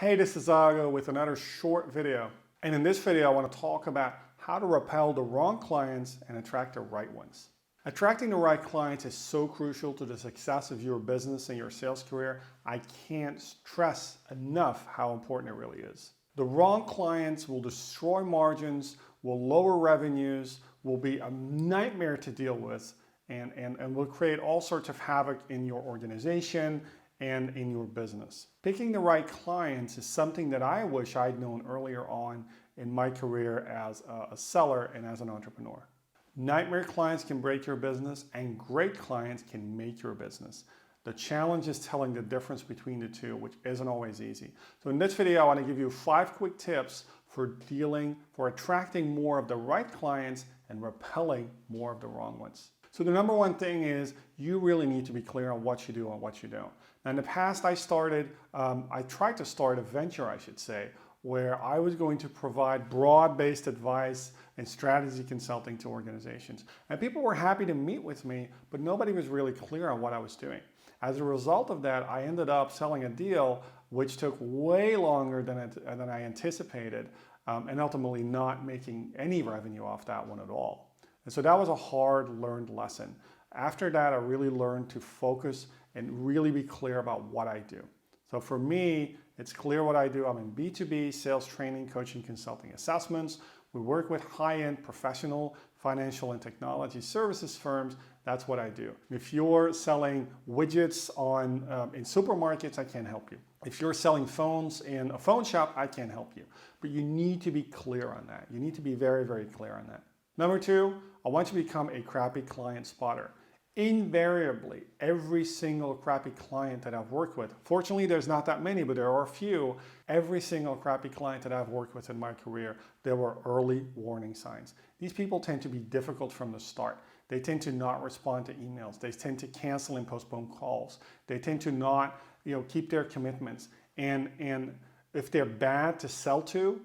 Hey, this is Zago with another short video. And in this video, I want to talk about how to repel the wrong clients and attract the right ones. Attracting the right clients is so crucial to the success of your business and your sales career. I can't stress enough how important it really is. The wrong clients will destroy margins, will lower revenues, will be a nightmare to deal with, and will create all sorts of havoc in your organization and in your business. Picking the right clients is something that I wish I'd known earlier on in my career as a seller and as an entrepreneur. Nightmare clients can break your business and great clients can make your business. The challenge is telling the difference between the two, which isn't always easy. So in this video, I want to give you 5 quick tips for attracting more of the right clients and repelling more of the wrong ones. So the number one thing is you really need to be clear on what you do and what you don't. Now in the past I tried to start a venture, I should say, where I was going to provide broad-based advice and strategy consulting to organizations. And people were happy to meet with me, but nobody was really clear on what I was doing. As a result of that, I ended up selling a deal which took way longer than I anticipated, and ultimately not making any revenue off that one at all. And so that was a hard learned lesson. After that, I really learned to focus and really be clear about what I do. So for me, it's clear what I do. I'm in B2B, sales training, coaching, consulting, assessments. We work with high-end professional financial and technology services firms. That's what I do. If you're selling widgets in supermarkets, I can't help you. If you're selling phones in a phone shop, I can't help you. But you need to be clear on that. You need to be very, very clear on that. Number 2, I want you to become a crappy client spotter. Invariably, every single crappy client that I've worked with, fortunately there's not that many, but there are a few, every single crappy client that I've worked with in my career, there were early warning signs. These people tend to be difficult from the start. They tend to not respond to emails. They tend to cancel and postpone calls. They tend to not, keep their commitments. And if they're bad to sell to,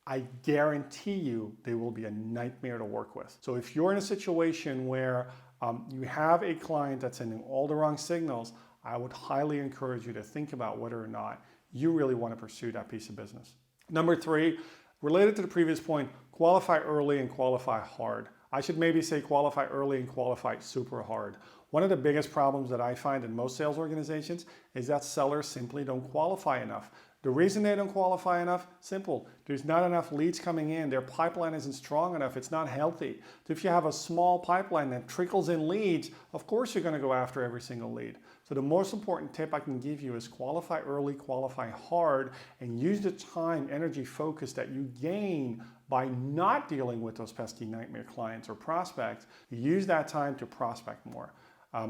I guarantee you they will be a nightmare to work with. So if you're in a situation where you have a client that's sending all the wrong signals, I would highly encourage you to think about whether or not you really want to pursue that piece of business. Number 3, related to the previous point, qualify early and qualify hard. I should maybe say qualify early and qualify super hard. One of the biggest problems that I find in most sales organizations is that sellers simply don't qualify enough. The reason they don't qualify enough, simple. There's not enough leads coming in. Their pipeline isn't strong enough. It's not healthy. So if you have a small pipeline that trickles in leads, of course you're going to go after every single lead. So the most important tip I can give you is qualify early, qualify hard, and use the time, energy, focus that you gain by not dealing with those pesky nightmare clients or prospects. Use that time to prospect more.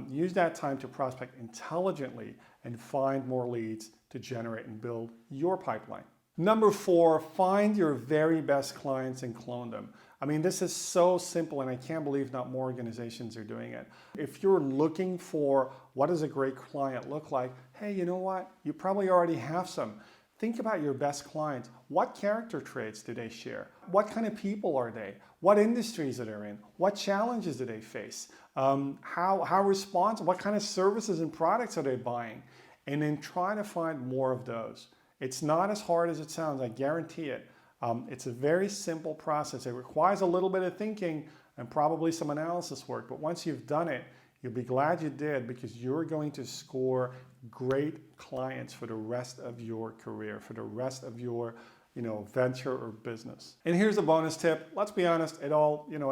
Use that time to prospect intelligently and find more leads to generate and build your pipeline. Number 4, find your very best clients and clone them. I mean, this is so simple and I can't believe not more organizations are doing it. If you're looking for what does a great client look like, hey, you know what? You probably already have some. Think about your best clients. What character traits do they share? What kind of people are they? What industries are they in? What challenges do they face? How responsive? What kind of services and products are they buying? And then try to find more of those. It's not as hard as it sounds, I guarantee it. It's a very simple process. It requires a little bit of thinking and probably some analysis work, but once you've done it, you'll be glad you did because you're going to score great clients for the rest of your career, for the rest of your venture or business. And here's a bonus tip. Let's be honest, it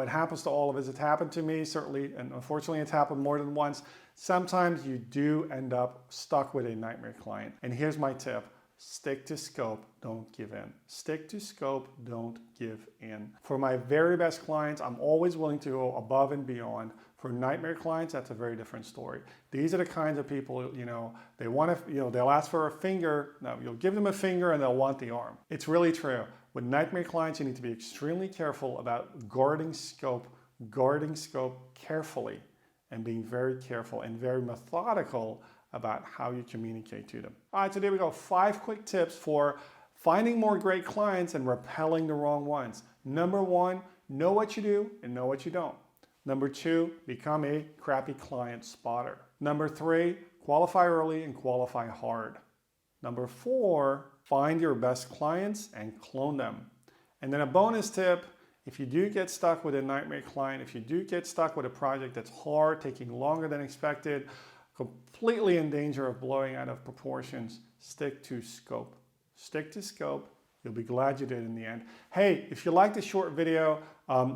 happens to all of us. It's happened to me, certainly, and unfortunately it's happened more than once. Sometimes you do end up stuck with a nightmare client. And here's my tip. Stick to scope, don't give in. Stick to scope, don't give in. For my very best clients, I'm always willing to go above and beyond. For nightmare clients, that's a very different story. These are the kinds of people, they want to, they'll ask for a finger. No, you'll give them a finger and they'll want the arm. It's really true. With nightmare clients, you need to be extremely careful about guarding scope carefully and being very careful and very methodical about how you communicate to them. All right, so there we go. 5 quick tips for finding more great clients and repelling the wrong ones. Number 1, know what you do and know what you don't. Number 2, become a crappy client spotter. Number 3, qualify early and qualify hard. Number 4, find your best clients and clone them. And then a bonus tip, if you do get stuck with a nightmare client, if you do get stuck with a project that's hard, taking longer than expected, completely in danger of blowing out of proportions, stick to scope. Stick to scope. You'll be glad you did in the end. Hey, if you like this short video,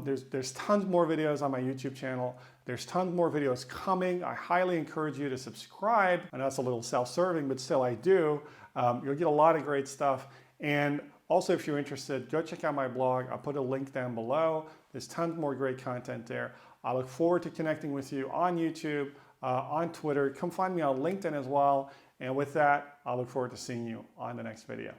there's tons more videos on my YouTube channel. There's tons more videos coming. I highly encourage you to subscribe. I know that's a little self-serving, but still I do. You'll get a lot of great stuff. And also, if you're interested, go check out my blog. I'll put a link down below. There's tons more great content there. I look forward to connecting with you on YouTube, on Twitter. Come find me on LinkedIn as well. And with that, I look forward to seeing you on the next video.